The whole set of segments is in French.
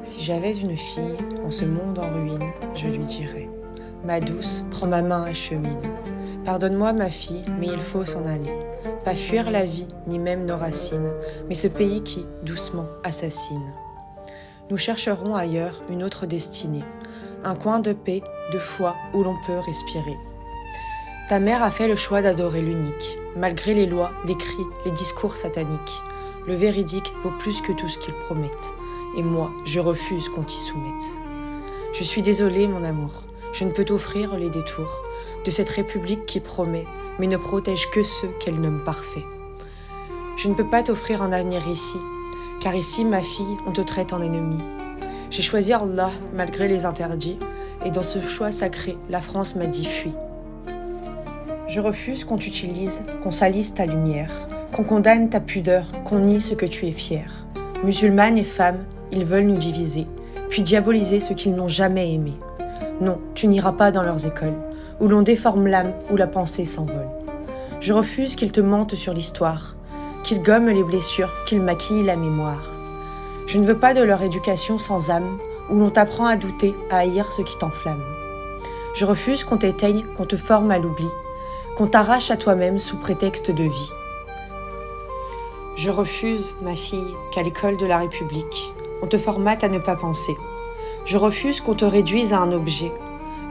Si j'avais une fille en ce monde en ruine, je lui dirais: ma douce, prends ma main et chemine. Pardonne-moi ma fille, mais il faut s'en aller. Pas fuir la vie, ni même nos racines, mais ce pays qui, doucement, assassine. Nous chercherons ailleurs une autre destinée, un coin de paix, de foi où l'on peut respirer. Ta mère a fait le choix d'adorer l'unique, malgré les lois, les cris, les discours sataniques. Le véridique vaut plus que tout ce qu'ils promettent, et moi, je refuse qu'on t'y soumette. Je suis désolée, mon amour, je ne peux t'offrir les détours de cette république qui promet, mais ne protège que ceux qu'elle nomme parfaits. Je ne peux pas t'offrir un avenir ici, car ici, ma fille, on te traite en ennemi. J'ai choisi Allah malgré les interdits, et dans ce choix sacré, la France m'a dit fuis. Je refuse qu'on t'utilise, qu'on salisse ta lumière, qu'on condamne ta pudeur, qu'on nie ce que tu es fière. Musulmanes et femmes, ils veulent nous diviser, puis diaboliser ce qu'ils n'ont jamais aimé. Non, tu n'iras pas dans leurs écoles, où l'on déforme l'âme, où la pensée s'envole. Je refuse qu'ils te mentent sur l'histoire, qu'ils gomment les blessures, qu'ils maquillent la mémoire. Je ne veux pas de leur éducation sans âme, où l'on t'apprend à douter, à haïr ce qui t'enflamme. Je refuse qu'on t'éteigne, qu'on te forme à l'oubli, qu'on t'arrache à toi-même sous prétexte de vie. Je refuse, ma fille, qu'à l'école de la République, on te formate à ne pas penser. Je refuse qu'on te réduise à un objet,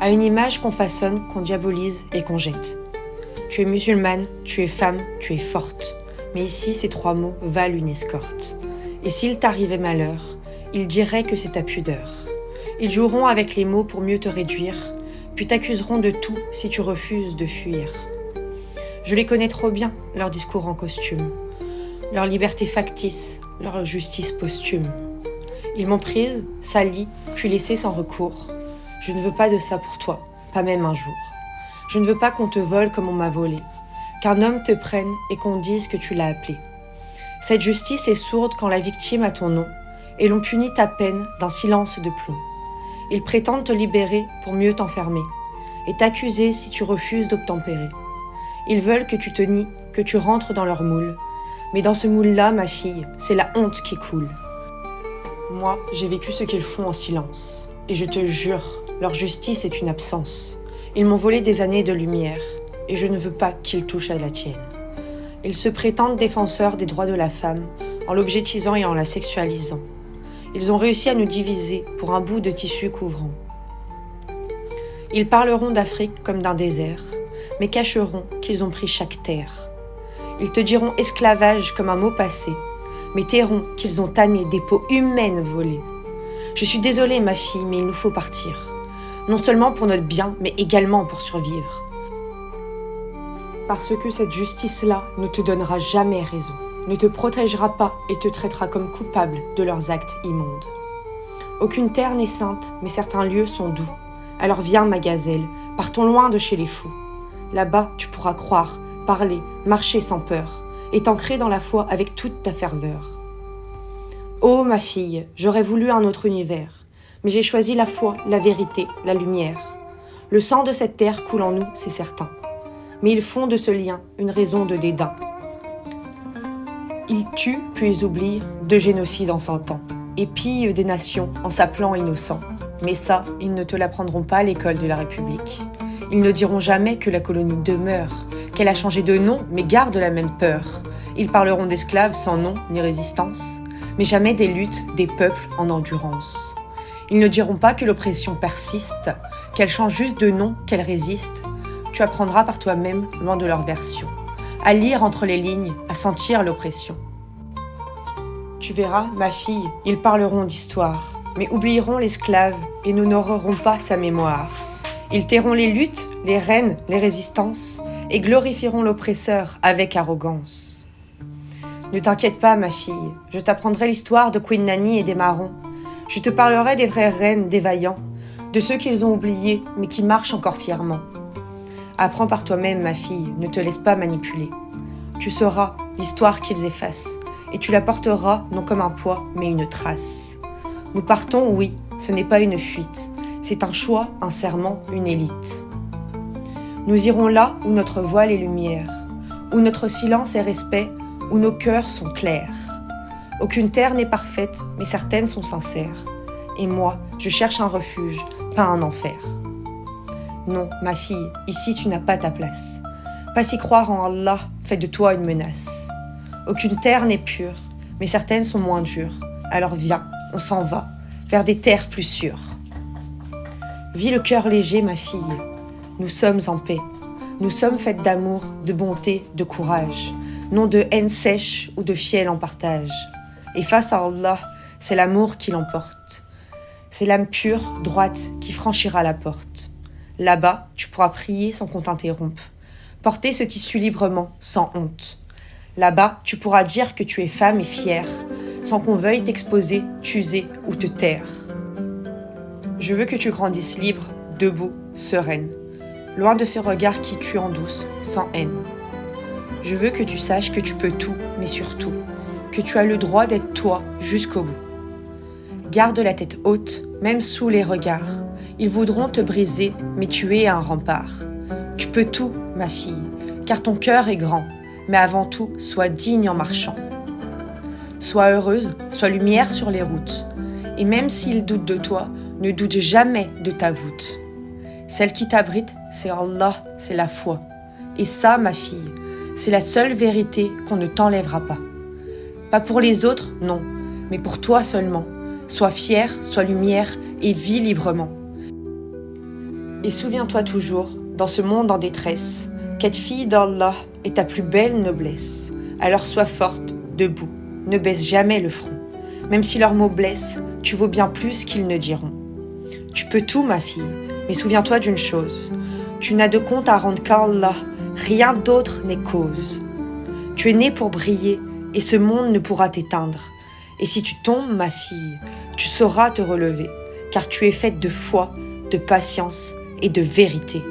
à une image qu'on façonne, qu'on diabolise et qu'on jette. Tu es musulmane, tu es femme, tu es forte. Mais ici, ces 3 mots valent une escorte. Et s'il t'arrivait malheur, ils diraient que c'est ta pudeur. Ils joueront avec les mots pour mieux te réduire, puis t'accuseront de tout si tu refuses de fuir. Je les connais trop bien, leurs discours en costume, leur liberté factice, leur justice posthume. Ils m'ont prise, salie, puis laissée sans recours. Je ne veux pas de ça pour toi, pas même un jour. Je ne veux pas qu'on te vole comme on m'a volé, qu'un homme te prenne et qu'on dise que tu l'as appelé. Cette justice est sourde quand la victime a ton nom, et l'on punit ta peine d'un silence de plomb. Ils prétendent te libérer pour mieux t'enfermer, et t'accuser si tu refuses d'obtempérer. Ils veulent que tu te nies, que tu rentres dans leur moule. Mais dans ce moule-là, ma fille, c'est la honte qui coule. Moi, j'ai vécu ce qu'ils font en silence. Et je te jure, leur justice est une absence. Ils m'ont volé des années de lumière, et je ne veux pas qu'ils touchent à la tienne. Ils se prétendent défenseurs des droits de la femme, en l'objectisant et en la sexualisant. Ils ont réussi à nous diviser pour un bout de tissu couvrant. Ils parleront d'Afrique comme d'un désert, mais cacheront qu'ils ont pris chaque terre. Ils te diront esclavage comme un mot passé, mais tairont qu'ils ont tanné des peaux humaines volées. Je suis désolée, ma fille, mais il nous faut partir. Non seulement pour notre bien, mais également pour survivre. Parce que cette justice-là ne te donnera jamais raison, ne te protégera pas et te traitera comme coupable de leurs actes immondes. Aucune terre n'est sainte, mais certains lieux sont doux. Alors viens, ma gazelle, partons loin de chez les fous. Là-bas, tu pourras croire, parler, marcher sans peur, et t'ancrer dans la foi avec toute ta ferveur. Oh, ma fille, j'aurais voulu un autre univers, mais j'ai choisi la foi, la vérité, la lumière. Le sang de cette terre coule en nous, c'est certain. Mais ils font de ce lien une raison de dédain. Ils tuent, puis ils oublient, 2 génocides en 100 ans, et pillent des nations en s'appelant innocents. Mais ça, ils ne te l'apprendront pas à l'école de la République. Ils ne diront jamais que la colonie demeure, qu'elle a changé de nom, mais garde la même peur. Ils parleront d'esclaves sans nom ni résistance, mais jamais des luttes des peuples en endurance. Ils ne diront pas que l'oppression persiste, qu'elle change juste de nom, qu'elle résiste. Tu apprendras par toi-même, loin de leur version, à lire entre les lignes, à sentir l'oppression. Tu verras, ma fille, ils parleront d'histoire, mais oublieront l'esclave et n'honoreront pas sa mémoire. Ils tairont les luttes, les reines, les résistances, et glorifieront l'oppresseur avec arrogance. Ne t'inquiète pas, ma fille, je t'apprendrai l'histoire de Queen Nanny et des Marrons. Je te parlerai des vraies reines, des vaillants, de ceux qu'ils ont oubliés, mais qui marchent encore fièrement. Apprends par toi-même, ma fille, ne te laisse pas manipuler. Tu sauras l'histoire qu'ils effacent, et tu la porteras non comme un poids, mais une trace. Nous partons, oui, ce n'est pas une fuite. C'est un choix, un serment, une élite. Nous irons là où notre voile est lumière, où notre silence est respect, où nos cœurs sont clairs. Aucune terre n'est parfaite, mais certaines sont sincères. Et moi, je cherche un refuge, pas un enfer. Non, ma fille, ici tu n'as pas ta place. Pas si croire en Allah fait de toi une menace. Aucune terre n'est pure, mais certaines sont moins dures. Alors viens, on s'en va, vers des terres plus sûres. Vis le cœur léger, ma fille. Nous sommes en paix. Nous sommes faites d'amour, de bonté, de courage. Non de haine sèche ou de fiel en partage. Et face à Allah, c'est l'amour qui l'emporte. C'est l'âme pure, droite, qui franchira la porte. Là-bas, tu pourras prier sans qu'on t'interrompe. Porter ce tissu librement, sans honte. Là-bas, tu pourras dire que tu es femme et fière, sans qu'on veuille t'exposer, t'user ou te taire. Je veux que tu grandisses libre, debout, sereine, loin de ces regards qui tuent en douce, sans haine. Je veux que tu saches que tu peux tout, mais surtout, que tu as le droit d'être toi jusqu'au bout. Garde la tête haute, même sous les regards. Ils voudront te briser, mais tu es un rempart. Tu peux tout, ma fille, car ton cœur est grand, mais avant tout, sois digne en marchant. Sois heureuse, sois lumière sur les routes. Et même s'ils doutent de toi, ne doute jamais de ta voûte. Celle qui t'abrite, c'est Allah, c'est la foi. Et ça, ma fille, c'est la seule vérité qu'on ne t'enlèvera pas. Pas pour les autres, non, mais pour toi seulement. Sois fière, sois lumière et vis librement. Et souviens-toi toujours, dans ce monde en détresse, qu'être fille d'Allah est ta plus belle noblesse. Alors sois forte, debout, ne baisse jamais le front. Même si leurs mots blessent, tu vaux bien plus qu'ils ne diront. Tu peux tout, ma fille, mais souviens-toi d'une chose. Tu n'as de compte à rendre qu'à Allah, rien d'autre n'est cause. Tu es née pour briller et ce monde ne pourra t'éteindre. Et si tu tombes, ma fille, tu sauras te relever, car tu es faite de foi, de patience et de vérité.